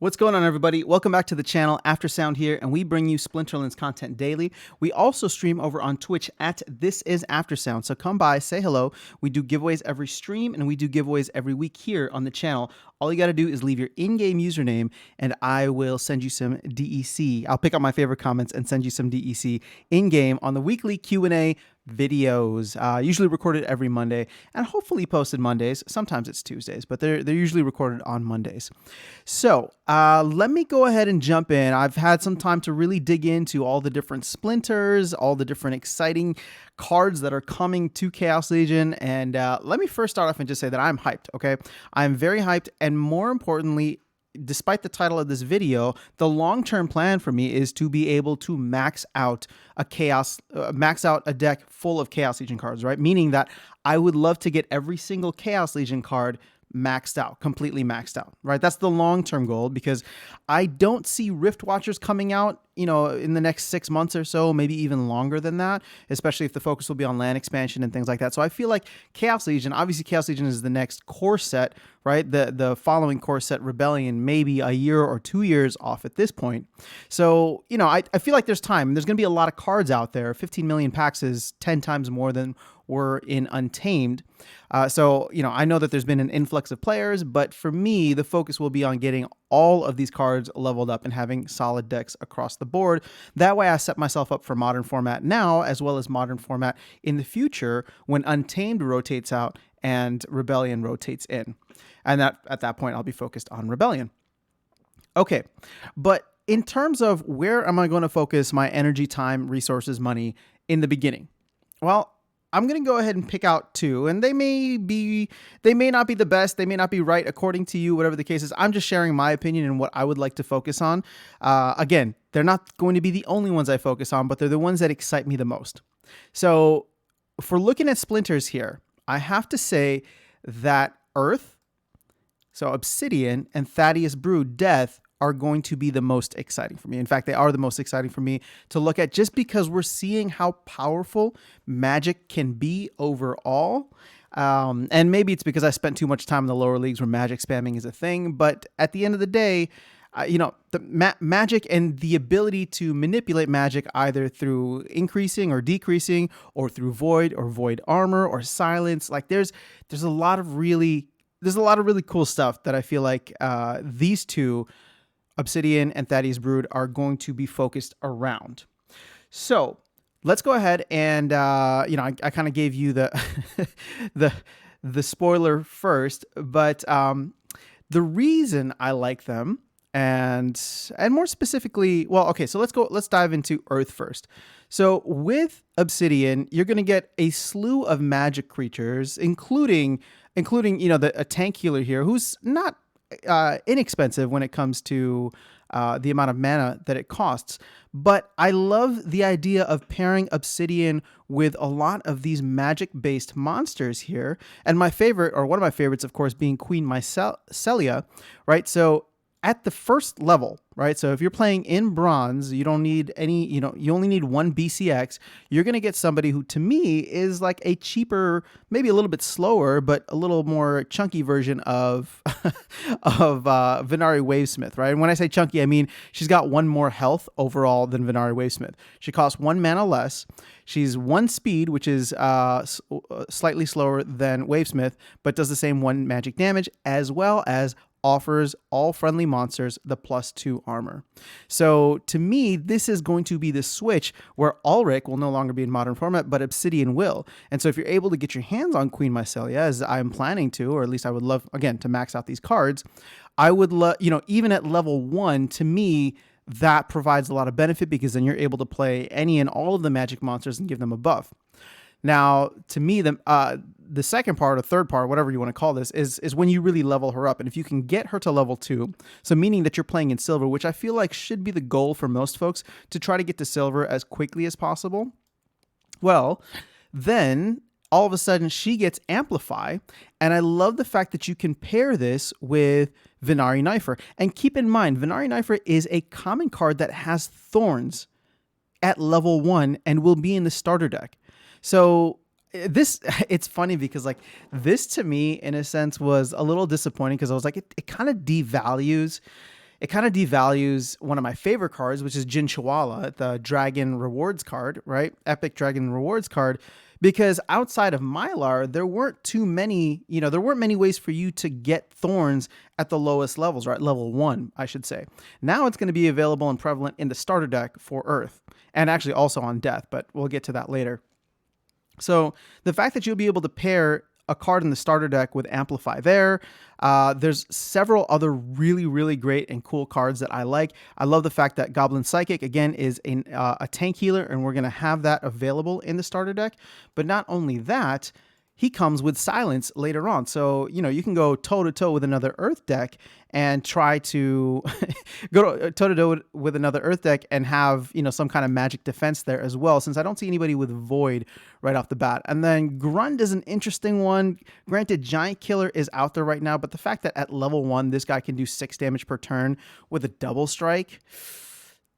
What's going on, everybody? Welcome back to the channel. Aftersound here, and we bring you Splinterlands content daily. We also stream over on Twitch at This Is Aftersound, so come by, say hello. We do giveaways every stream, and we do giveaways every week here on the channel. All you got to do is leave your in-game username, and I will send you some DEC. I'll pick out my favorite comments and send you some DEC in-game on the weekly Q&A videos, usually recorded every Monday and hopefully posted Mondays. Sometimes it's Tuesdays, but they're usually recorded on Mondays. So let me go ahead and jump in. I've had some time to really dig into all the different splinters, all the different exciting cards that are coming to Chaos Legion. And let me first start off and just say that I'm hyped, okay? I'm very hyped, and more importantly, despite the title of this video, the long-term plan for me is to be able to max out a deck full of Chaos Legion cards, right? Meaning that I would love to get every single Chaos Legion card maxed out, completely maxed out, right? That's the long-term goal, because I don't see Rift Watchers coming out, in the next 6 months or so, maybe even longer than that, especially if the focus will be on land expansion and things like that. So I feel like Chaos Legion, obviously Chaos Legion is the next core set, right? The following core set, Rebellion, maybe a year or 2 years off at this point. So, I feel like there's time. There's going to be a lot of cards out there. 15 million packs is 10 times more than were in Untamed. So, I know that there's been an influx of players, but for me, the focus will be on getting all of these cards leveled up and having solid decks across the board. That way I set myself up for modern format now, as well as modern format in the future when Untamed rotates out and Rebellion rotates in. And at that point, I'll be focused on Rebellion. Okay, but in terms of where am I going to focus my energy, time, resources, money in the beginning? Well, I'm going to go ahead and pick out two, and they may not be the best. They may not be right according to you, whatever the case is. I'm just sharing my opinion and what I would like to focus on. Again, they're not going to be the only ones I focus on, but they're the ones that excite me the most. So if we're looking at Splinters here, I have to say that Earth, so Obsidian, and Thaddeus Brood Death are going to be the most exciting for me. In fact, they are the most exciting for me to look at, just because we're seeing how powerful Magic can be overall. And maybe it's because I spent too much time in the lower leagues where Magic spamming is a thing. But at the end of the day, the Magic and the ability to manipulate Magic either through increasing or decreasing, or through Void or Void Armor or Silence, like there's a lot of really cool stuff that I feel like these two, Obsidian and Thaddeus Brood, are going to be focused around. So let's go ahead and, I kind of gave you the spoiler first, but the reason I like them, and more specifically, well, okay, so let's dive into Earth first. So with Obsidian, you're going to get a slew of magic creatures, including a tank healer here, who's not inexpensive when it comes to the amount of mana that it costs. But I love the idea of pairing Obsidian with a lot of these magic-based monsters here. And my favorite, or one of my favorites, of course, being Queen Mycelia, right? So at the first level, right? So if you're playing in bronze, you don't need any, you only need one BCX. You're going to get somebody who, to me, is like a cheaper, maybe a little bit slower, but a little more chunky version of Venari Wavesmith, right? And when I say chunky, I mean she's got one more health overall than Venari Wavesmith. She costs 1 mana less. She's 1 speed, which is slightly slower than Wavesmith, but does the same 1 magic damage, as well as offers all friendly monsters the +2 armor. So to me, this is going to be the switch where Ulrich will no longer be in modern format, but Obsidian will. And so if you're able to get your hands on Queen Mycelia, as I'm planning to, or at least I would love, again, to max out these cards, I would love, even at level 1, to me, that provides a lot of benefit, because then you're able to play any and all of the magic monsters and give them a buff. Now, to me, the second part or third part, whatever you want to call this, is when you really level her up. And if you can get her to level 2, so meaning that you're playing in silver, which I feel like should be the goal for most folks, to try to get to silver as quickly as possible, well, then all of a sudden she gets Amplify. And I love the fact that you can pair this with Venari Knifer. And keep in mind, Venari Knifer is a common card that has Thorns at level 1 and will be in the starter deck. So it's funny because like this to me in a sense was a little disappointing, because I was like, it kind of devalues it kind of devalues one of my favorite cards, which is Jin Chihuahua, the Dragon Rewards card, right? Epic Dragon Rewards card. Because outside of Mylar, there weren't too many, there weren't many ways for you to get thorns at the lowest levels, right? Level 1, I should say. Now it's going to be available and prevalent in the starter deck for Earth, and actually also on Death, but we'll get to that later. So the fact that you'll be able to pair a card in the starter deck with Amplify there. There's several other really, really great and cool cards that I like. I love the fact that Goblin Psychic, again, is a tank healer, and we're going to have that available in the starter deck. But not only that, he comes with Silence later on. So, you can go toe-to-toe with another Earth deck and try to go toe-to-toe with another Earth deck and have, some kind of magic defense there as well, since I don't see anybody with Void right off the bat. And then Grund is an interesting one. Granted, Giant Killer is out there right now, but the fact that at level 1, this guy can do 6 damage per turn with a double strike,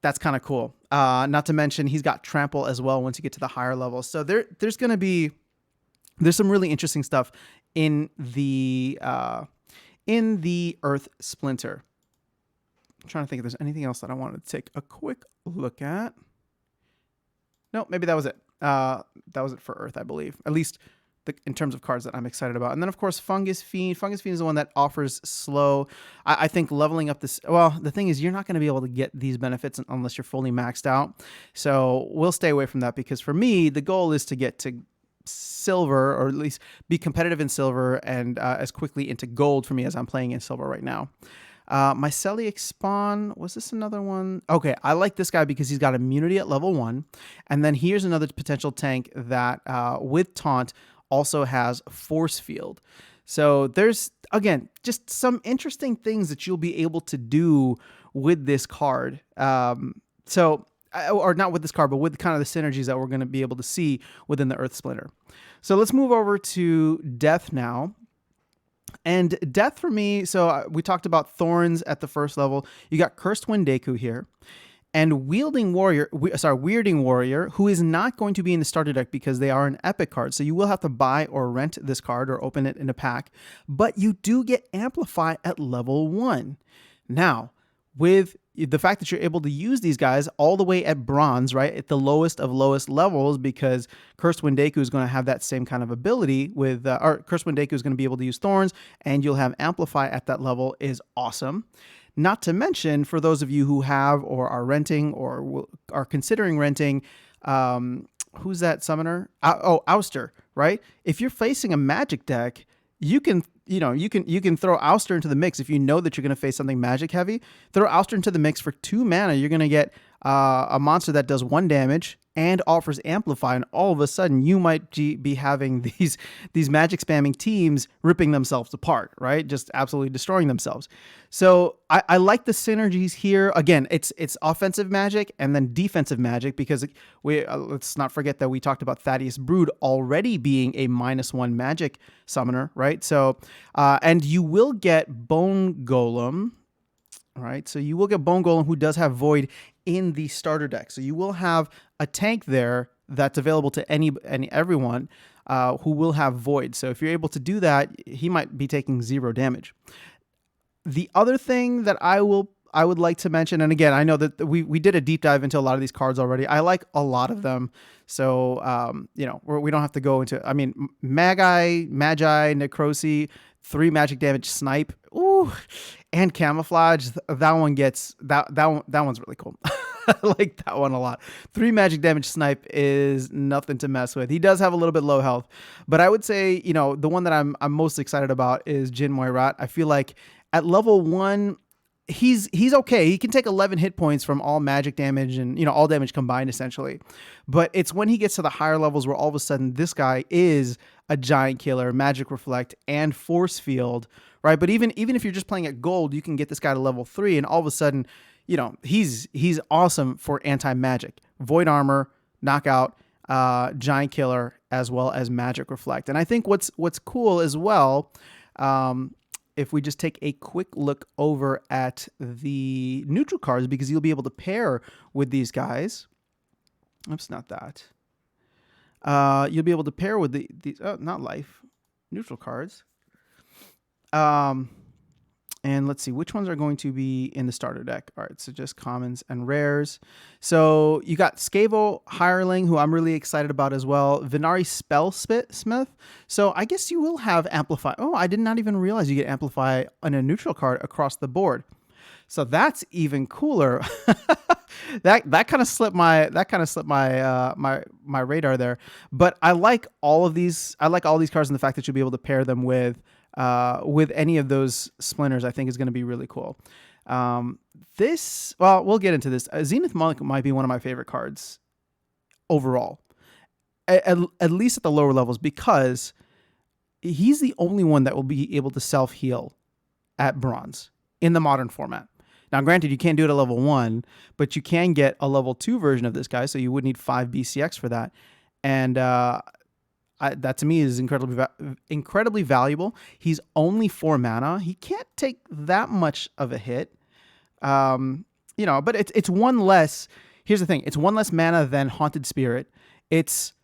that's kind of cool. Not to mention, he's got Trample as well once you get to the higher levels. So there's going to be... There's some really interesting stuff in the Earth Splinter. I'm trying to think if there's anything else that I wanted to take a quick look at. No, maybe that was it. That was it for Earth, I believe. At least in terms of cards that I'm excited about. And then, of course, Fungus Fiend. Fungus Fiend is the one that offers slow. I think leveling up this... Well, the thing is, you're not going to be able to get these benefits unless you're fully maxed out. So we'll stay away from that, because for me, the goal is to get to silver, or at least be competitive in silver, and as quickly into gold for me as I'm playing in silver right now. My Celiac Spawn, was this another one? Okay, I like this guy because he's got immunity at level 1. And then here's another potential tank that with Taunt also has Force Field. So there's, again, just some interesting things that you'll be able to do with this card. Or not with this card, but with kind of the synergies that we're going to be able to see within the Earth Splinter. So let's move over to Death now. And Death for me, so we talked about Thorns at the first level. You got Cursed Wind Deku here. And Weirding Warrior, who is not going to be in the starter deck because they are an epic card. So you will have to buy or rent this card or open it in a pack. But you do get Amplify at level 1. Now, with the fact that you're able to use these guys all the way at bronze, right, at the lowest of lowest levels, because Cursed Wind Deku is going to have that same kind of ability with, or Cursed Wind Deku is going to be able to use Thorns, and you'll have Amplify at that level, is awesome. Not to mention, for those of you who have or are renting or are considering renting, who's that summoner? Ouster, right? If you're facing a magic deck, you can throw Ouster into the mix. If you know that you're going to face something magic heavy, throw Ouster into the mix for 2 mana. You're going to get a monster that does 1 damage and offers Amplify, and all of a sudden you might be having these magic spamming teams ripping themselves apart, right? Just absolutely destroying themselves. So I like the synergies here. Again, it's offensive magic and then defensive magic, because let's not forget that we talked about Thaddeus Brood already being a -1 magic summoner, right? So and you will get Bone Golem. All right, so you will get Bone Golem, who does have Void in the starter deck. So you will have a tank there that's available to everyone who will have Void. So if you're able to do that, he might be taking 0 damage. The other thing that I would like to mention, and again, I know that we did a deep dive into a lot of these cards already. I like a lot of them. So, we don't have to go into, Magi, Necrosi, 3 magic damage snipe, and Camouflage. That one's really cool. I like that one a lot. 3 magic damage snipe is nothing to mess with. He does have a little bit low health, but I would say, the one that I'm most excited about is Jin Moirat. I feel like at level 1, he's okay. He can take 11 hit points from all magic damage and, all damage combined, essentially. But it's when he gets to the higher levels where all of a sudden this guy is a Giant Killer, Magic Reflect, and Force Field, right? But even if you're just playing at gold, you can get this guy to level 3, and all of a sudden, he's awesome for anti-magic. Void Armor, Knockout, Giant Killer, as well as Magic Reflect. And I think what's cool as well, if we just take a quick look over at the neutral cards, because you'll be able to pair with these guys. Oops, not that. You'll be able to pair with these, not life, neutral cards. And let's see, which ones are going to be in the starter deck? All right, so just commons and rares. So you got Scavo Hireling, who I'm really excited about as well. Venari Spellsmith. So I guess you will have Amplify. Oh, I did not even realize you get Amplify on a neutral card across the board. So that's even cooler. that kind of slipped my my radar there. But I like all of these. I like all these cards and the fact that you'll be able to pair them with any of those splinters. I think is going to be really cool. Well, we'll get into this. Zenith Monk might be one of my favorite cards overall, at least at the lower levels, because he's the only one that will be able to self heal at bronze in the modern format. Now, granted, you can't do it at level 1, but you can get a level 2 version of this guy, so you would need 5 BCX for that. And that, to me, is incredibly valuable. He's only 4 mana. He can't take that much of a hit. But it's one less. Here's the thing. It's one less mana than Haunted Spirit. It's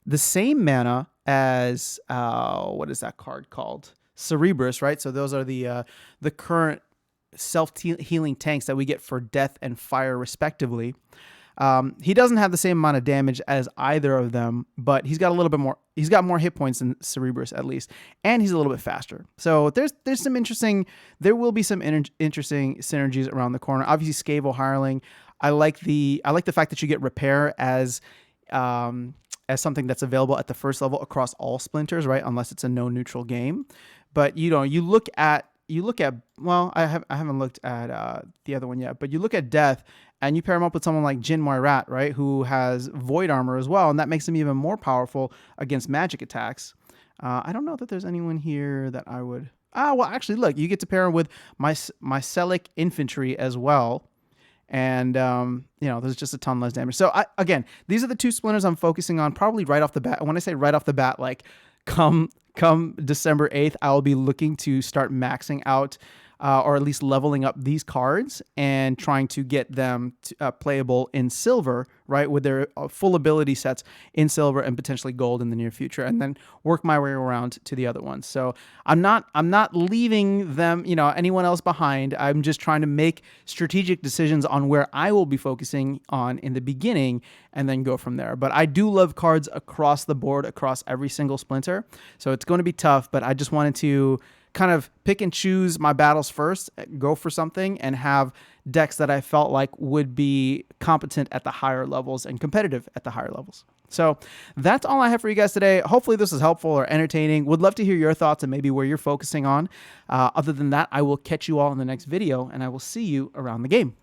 the same mana as, what is that card called? Cerebrus, right? So those are the current self-healing tanks that we get for death and fire respectively. He doesn't have the same amount of damage as either of them, but he's got a little bit more. He's got more hit points than Cerebrus at least, and he's a little bit faster. So there will be some interesting synergies around the corner. Obviously, Scavo Hireling. I like the fact that you get repair as something that's available at the first level across all splinters, right? Unless it's a no neutral game. But you look at well, I haven't looked at the other one yet, but you look at Death and you pair him up with someone like Jin Moirat, right, who has Void Armor as well, and that makes him even more powerful against magic attacks. I don't know that there's anyone here that I would. Well, actually, look, you get to pair him with my Mycelic Infantry as well, and there's just a ton less damage. So again, these are the 2 splinters I'm focusing on probably right off the bat. And when I say right off the bat, like come December 8th, I'll be looking to start maxing out or at least leveling up these cards and trying to get them playable in silver, right, with their full ability sets in silver and potentially gold in the near future, and then work my way around to the other ones. So I'm not leaving them, anyone else behind. I'm just trying to make strategic decisions on where I will be focusing on in the beginning and then go from there. But I do love cards across the board, across every single splinter. So it's going to be tough, but I just wanted to kind of pick and choose my battles first, go for something, and have decks that I felt like would be competent at the higher levels and competitive at the higher levels. So that's all I have for you guys today. Hopefully this is helpful or entertaining. Would love to hear your thoughts and maybe where you're focusing on. Other than that, I will catch you all in the next video, and I will see you around the game.